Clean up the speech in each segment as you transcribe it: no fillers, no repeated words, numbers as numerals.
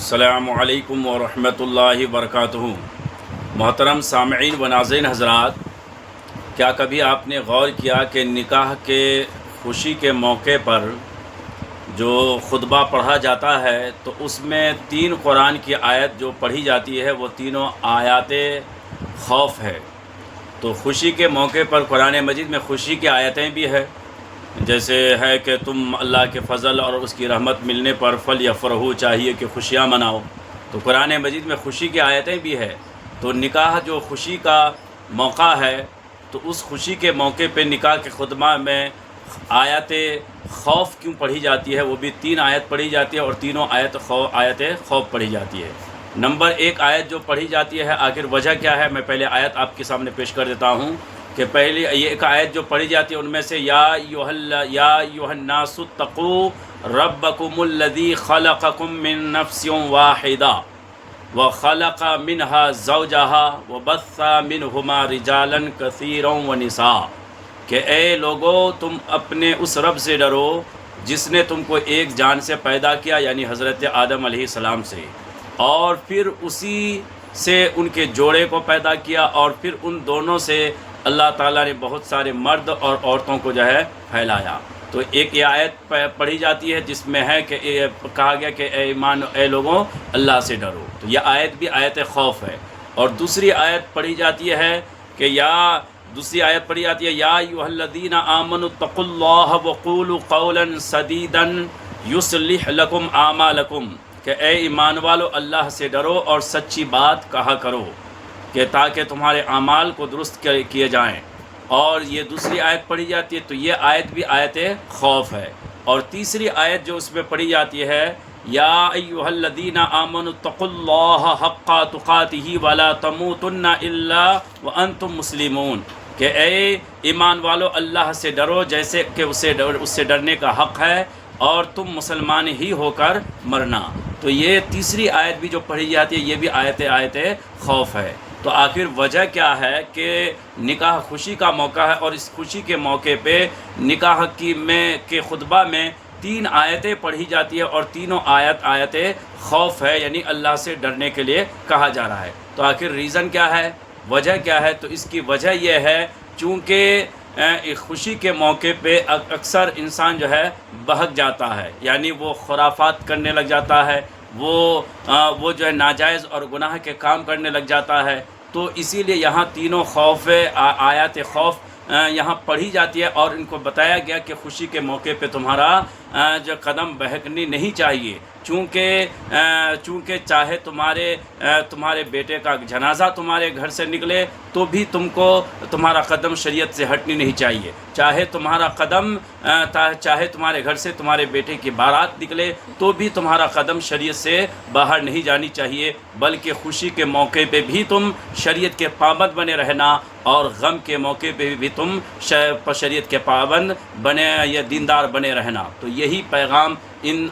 السلام علیکم ورحمۃ اللہ وبرکاتہ۔ محترم سامعین و ناظرین حضرات، کیا کبھی آپ نے غور کیا کہ نکاح کے خوشی کے موقع پر جو خطبہ پڑھا جاتا ہے تو اس میں 3 قرآن کی آیت جو پڑھی جاتی ہے وہ تینوں آیات خوف ہے۔ تو خوشی کے موقع پر قرآن مجید میں خوشی کی آیتیں بھی ہے، جیسے ہے کہ تم اللہ کے فضل اور اس کی رحمت ملنے پر فلیفرحوا، چاہیے کہ خوشیاں مناؤ۔ تو قرآن مجید میں خوشی کی آیتیں بھی ہے۔ تو نکاح جو خوشی کا موقع ہے تو اس خوشی کے موقع پہ نکاح کے خطبہ میں آیت خوف کیوں پڑھی جاتی ہے؟ وہ بھی 3 آیت پڑھی جاتی ہے اور تینوں آیت خوف پڑھی جاتی ہے۔ نمبر 1 آیت جو پڑھی جاتی ہے، آخر وجہ کیا ہے؟ میں پہلے آیت آپ کے سامنے پیش کر دیتا ہوں کہ پہلی یہ ایک آیت جو پڑھی جاتی ہے ان میں سے یا ایھا الناس اتقوا ربکم الذی خلقکم من نفس واحدہ وخلق منها زوجها وبث منہما رجالا کثیرا ونساء، کہ اے لوگو تم اپنے اس رب سے ڈرو جس نے تم کو ایک جان سے پیدا کیا، یعنی حضرت آدم علیہ السلام سے، اور پھر اسی سے ان کے جوڑے کو پیدا کیا، اور پھر ان دونوں سے اللہ تعالیٰ نے بہت سارے مرد اور عورتوں کو جو ہے پھیلایا۔ تو ایک یہ آیت پڑھی جاتی ہے جس میں ہے کہ کہا گیا کہ اے لوگوں اللہ سے ڈرو، تو یہ آیت بھی آیت خوف ہے۔ اور دوسری آیت پڑھی جاتی ہے کہ یا ایھا الذین آمنوا اتقوا اللہ وقولوا قولا سدیدا یصلح لکم اعمالکم، کہ اے ایمان والو اللہ سے ڈرو اور سچی بات کہا کرو کہ تاکہ تمہارے اعمال کو درست کیے جائیں۔ اور یہ دوسری آیت پڑھی جاتی ہے تو یہ آیت بھی آیت خوف ہے۔ اور تیسری آیت جو اس میں پڑھی جاتی ہے یا ایھا الذین آمنوا اتقوا اللہ حق تقاتہ ولا تموتن الا وانتم مسلمون، کہ اے ایمان والو اللہ سے ڈرو جیسے کہ اس سے ڈرنے کا حق ہے اور تم مسلمان ہی ہو کر مرنا۔ تو یہ تیسری آیت بھی جو پڑھی جاتی ہے یہ بھی آیت خوف ہے۔ تو آخر وجہ کیا ہے کہ نکاح خوشی کا موقع ہے اور اس خوشی کے موقع پہ نکاح کے خطبہ میں 3 آیتیں پڑھی جاتی ہے اور تینوں آیت خوف ہے، یعنی اللہ سے ڈرنے کے لیے کہا جا رہا ہے۔ تو آخر ریزن کیا ہے، وجہ کیا ہے؟ تو اس کی وجہ یہ ہے چونکہ خوشی کے موقع پہ اکثر انسان جو ہے بہک جاتا ہے، یعنی وہ خرافات کرنے لگ جاتا ہے، وہ جو ہے ناجائز اور گناہ کے کام کرنے لگ جاتا ہے۔ تو اسی لیے یہاں تینوں آیات خوف یہاں پڑھی جاتی ہے اور ان کو بتایا گیا کہ خوشی کے موقع پہ تمہارا جو قدم بہکنی نہیں چاہیے، چونکہ چاہے تمہارے بیٹے کا جنازہ تمہارے گھر سے نکلے تو بھی تم کو تمہارا قدم شریعت سے ہٹنی نہیں چاہیے، چاہے تمہارے گھر سے تمہارے بیٹے کی بارات نکلے تو بھی تمہارا قدم شریعت سے باہر نہیں جانی چاہیے، بلکہ خوشی کے موقع پہ بھی تم شریعت کے پابند بنے رہنا اور غم کے موقع پہ بھی تم شریعت کے پابند بنے یا دیندار بنے رہنا۔ تو یہی پیغام ان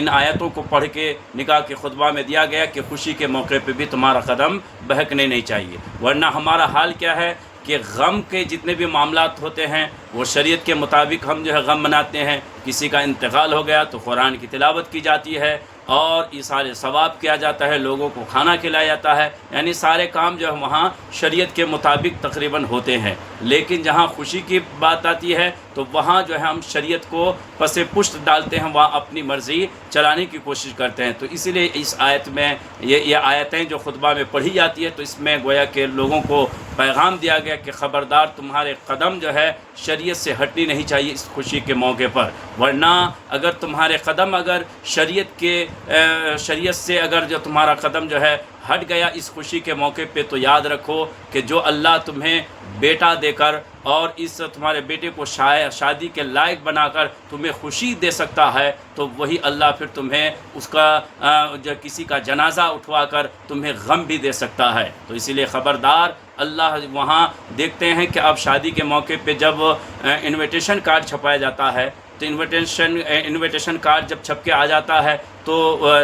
آیتوں کو پڑھ کے نکاح کے خطبہ میں دیا گیا کہ خوشی کے موقع پہ بھی تمہارا قدم بہکنے نہیں چاہیے، ورنہ ہمارا حال کیا ہے کہ غم کے جتنے بھی معاملات ہوتے ہیں وہ شریعت کے مطابق ہم جو ہے غم مناتے ہیں۔ کسی کا انتقال ہو گیا تو قرآن کی تلاوت کی جاتی ہے اور ایصال ثواب کیا جاتا ہے، لوگوں کو کھانا کھلایا جاتا ہے، یعنی سارے کام جو ہے وہاں شریعت کے مطابق تقریباً ہوتے ہیں۔ لیکن جہاں خوشی کی بات آتی ہے تو وہاں جو ہے ہم شریعت کو پس پشت ڈالتے ہیں، وہاں اپنی مرضی چلانے کی کوشش کرتے ہیں۔ تو اسی لیے اس آیت میں یہ آیتیں جو خطبہ میں پڑھی جاتی ہے تو اس میں گویا کہ لوگوں کو پیغام دیا گیا کہ خبردار تمہارے قدم جو ہے شریعت سے ہٹنی نہیں چاہیے اس خوشی کے موقع پر، ورنہ اگر تمہارے قدم شریعت سے اگر جو تمہارا قدم جو ہے ہٹ گیا اس خوشی کے موقع پہ تو یاد رکھو کہ جو اللہ تمہیں بیٹا دے کر اور اس تمہارے بیٹے کو شادی کے لائق بنا کر تمہیں خوشی دے سکتا ہے تو وہی اللہ پھر تمہیں اس کا جو کسی کا جنازہ اٹھوا کر تمہیں غم بھی دے سکتا ہے۔ تو اسی لیے خبردار، اللہ وہاں دیکھتے ہیں کہ اب شادی کے موقع پہ جب انویٹیشن کارڈ چھپایا جاتا ہے تو انویٹیشن کارڈ جب چھپ کے آ جاتا ہے تو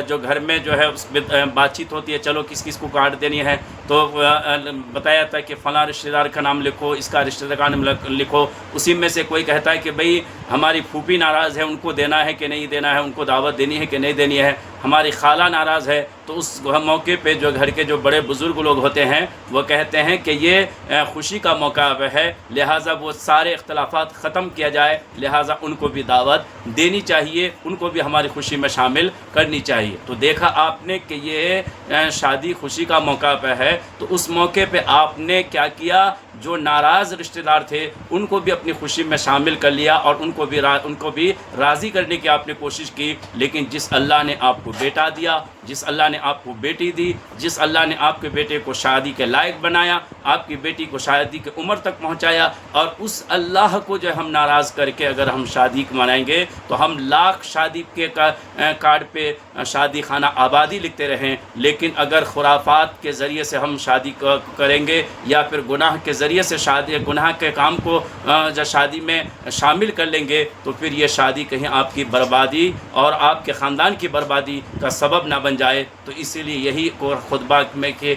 جو گھر میں جو ہے اس میں بات چیت ہوتی ہے، چلو کس کس کو کارڈ دینی ہے، تو بتایا جاتا ہے کہ فلاں رشتہ دار کا نام لکھو، اس کا رشتہ دار کا نام لکھو، اسی میں سے کوئی کہتا ہے کہ بھئی ہماری پھوپھی ناراض ہے، ان کو دینا ہے کہ نہیں دینا ہے، ان کو دعوت دینی ہے کہ نہیں دینی ہے، ہماری خالہ ناراض ہے، تو اس موقع پہ جو گھر کے جو بڑے بزرگ لوگ ہوتے ہیں وہ کہتے ہیں کہ یہ خوشی کا موقع ہے، لہٰذا وہ سارے اختلافات ختم کیا جائے، لہٰذا ان کو بھی دعوت دینی چاہیے، ان کو بھی ہماری خوشی میں شامل کرنی چاہیے۔ تو دیکھا آپ نے کہ یہ شادی خوشی کا موقع پہ ہے، تو اس موقع پہ آپ نے کیا کیا، جو ناراض رشتہ دار تھے ان کو بھی اپنی خوشی میں شامل کر لیا اور ان کو بھی راضی کرنے کی آپ نے کوشش کی۔ لیکن جس اللہ نے آپ کو بیٹا دیا، جس اللہ نے آپ کو بیٹی دی، جس اللہ نے آپ کے بیٹے کو شادی کے لائق بنایا، آپ کی بیٹی کو شادی کی عمر تک پہنچایا، اور اس اللہ کو جو ہم ناراض کر کے اگر ہم شادی منائیں گے تو ہم لاکھ شادی کے کارڈ پہ شادی خانہ آبادی لکھتے رہیں، لیکن اگر خرافات کے ذریعے سے ہم شادی کریں گے یا پھر گناہ کے ذریعے سے گناہ کے کام کو جب شادی میں شامل کر لیں گے تو پھر یہ شادی کہیں آپ کی بربادی اور آپ کے خاندان کی بربادی کا سبب نہ بن جائے۔ تو اسی لیے یہی خطبہ میں کہ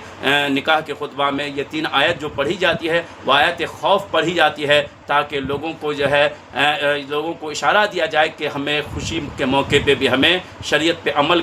نکاح کے خطبہ میں یہ 3 آیت جو پڑھی جاتی ہے وہ آیت خوف پڑھی جاتی ہے، تاکہ لوگوں کو جو ہے لوگوں کو اشارہ دیا جائے کہ ہمیں خوشی کے موقع پہ بھی ہمیں شریعت پہ عمل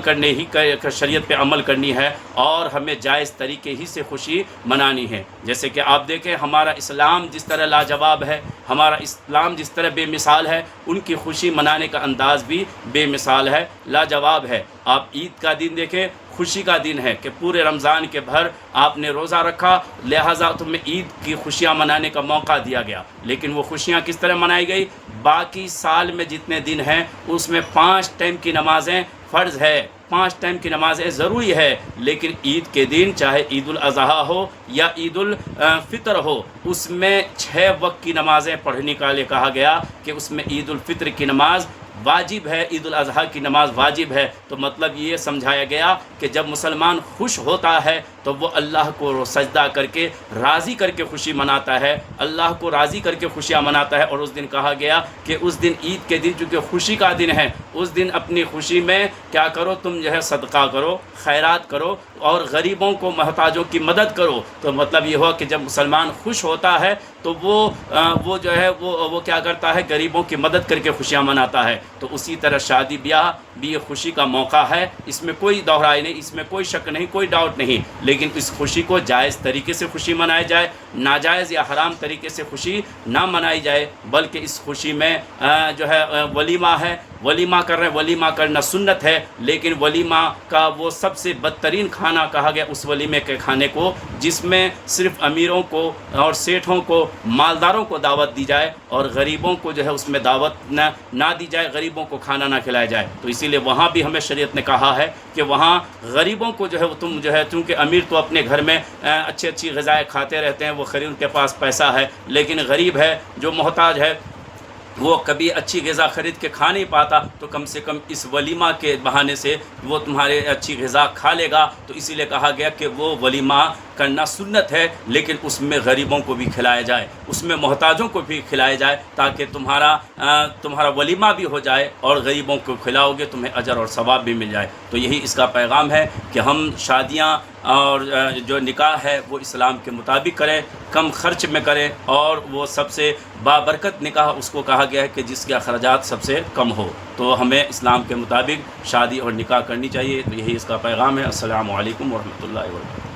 کرنی ہے اور ہمیں جائز طریقے ہی سے خوشی منانی ہے۔ جیسے کہ آپ دیکھیں ہمارا اسلام جس طرح لاجواب ہے، ہمارا اسلام جس طرح بے مثال ہے، ان کی خوشی منانے کا انداز بھی بے مثال ہے، لاجواب ہے۔ آپ عید کا دن دیکھیں، خوشی کا دن ہے کہ پورے رمضان کے بھر آپ نے روزہ رکھا، لہٰذا تمہیں عید کی خوشیاں منانے کا موقع دیا گیا۔ لیکن وہ خوشیاں کس طرح منائی گئی؟ باقی سال میں جتنے دن ہیں اس میں 5 ٹائم کی نمازیں فرض ہے، 5 ٹائم کی نمازیں ضروری ہے، لیکن عید کے دن چاہے عید الاضحیٰ ہو یا عید الفطر ہو، اس میں 6 وقت کی نمازیں پڑھنے کا لیے کہا گیا کہ اس میں عید الفطر کی نماز واجب ہے، عید الاضحیٰ کی نماز واجب ہے۔ تو مطلب یہ سمجھایا گیا کہ جب مسلمان خوش ہوتا ہے تو وہ اللہ کو سجدہ کر کے راضی کر کے خوشی مناتا ہے، اللہ کو راضی کر کے خوشیاں مناتا ہے۔ اور اس دن کہا گیا کہ اس دن عید کے دن چونکہ خوشی کا دن ہے، اس دن اپنی خوشی میں کیا کرو، تم جو ہے صدقہ کرو، خیرات کرو اور غریبوں کو محتاجوں کی مدد کرو۔ تو مطلب یہ ہوا کہ جب مسلمان خوش ہوتا ہے تو وہ جو ہے وہ کیا کرتا ہے، غریبوں کی مدد کر کے خوشیاں مناتا ہے۔ تو اسی طرح شادی بیاہ بھی یہ خوشی کا موقع ہے، اس میں کوئی دوہرائی نہیں، اس میں کوئی شک نہیں، کوئی ڈاؤٹ نہیں، لیکن اس خوشی کو جائز طریقے سے خوشی منائی جائے، ناجائز یا حرام طریقے سے خوشی نہ منائی جائے، بلکہ اس خوشی میں جو ہے ولیمہ ہے، ولیمہ کر رہے ہیں، ولیمہ کرنا سنت ہے، لیکن ولیمہ کا وہ سب سے بدترین کھانا کہا گیا اس ولیمے کے کھانے کو جس میں صرف امیروں کو اور سیٹھوں کو، مالداروں کو دعوت دی جائے اور غریبوں کو جو ہے اس میں دعوت نہ دی جائے، غریبوں کو کھانا نہ کھلایا جائے۔ تو اسی لیے وہاں بھی ہمیں شریعت نے کہا ہے کہ وہاں غریبوں کو جو ہے تم جو ہے، چونکہ امیر تو اپنے گھر میں اچھی غذائیں کھاتے رہتے ہیں، وہ خرید ان کے پاس پیسہ ہے، لیکن غریب ہے جو محتاج ہے وہ کبھی اچھی غذا خرید کے کھا نہیں پاتا، تو کم سے کم اس ولیمہ کے بہانے سے وہ تمہارے اچھی غذا کھا لے گا۔ تو اسی لیے کہا گیا کہ وہ ولیمہ کرنا سنت ہے، لیکن اس میں غریبوں کو بھی کھلایا جائے، اس میں محتاجوں کو بھی کھلایا جائے، تاکہ تمہارا ولیمہ بھی ہو جائے اور غریبوں کو کھلاؤ گے تمہیں اجر اور ثواب بھی مل جائے۔ تو یہی اس کا پیغام ہے کہ ہم شادیاں اور جو نکاح ہے وہ اسلام کے مطابق کریں، کم خرچ میں کریں، اور وہ سب سے بابرکت نکاح اس کو کہا گیا ہے کہ جس کے اخراجات سب سے کم ہو۔ تو ہمیں اسلام کے مطابق شادی اور نکاح کرنی چاہیے۔ تو یہی اس کا پیغام ہے۔ السلام علیکم ورحمۃ اللہ وبرکاتہ۔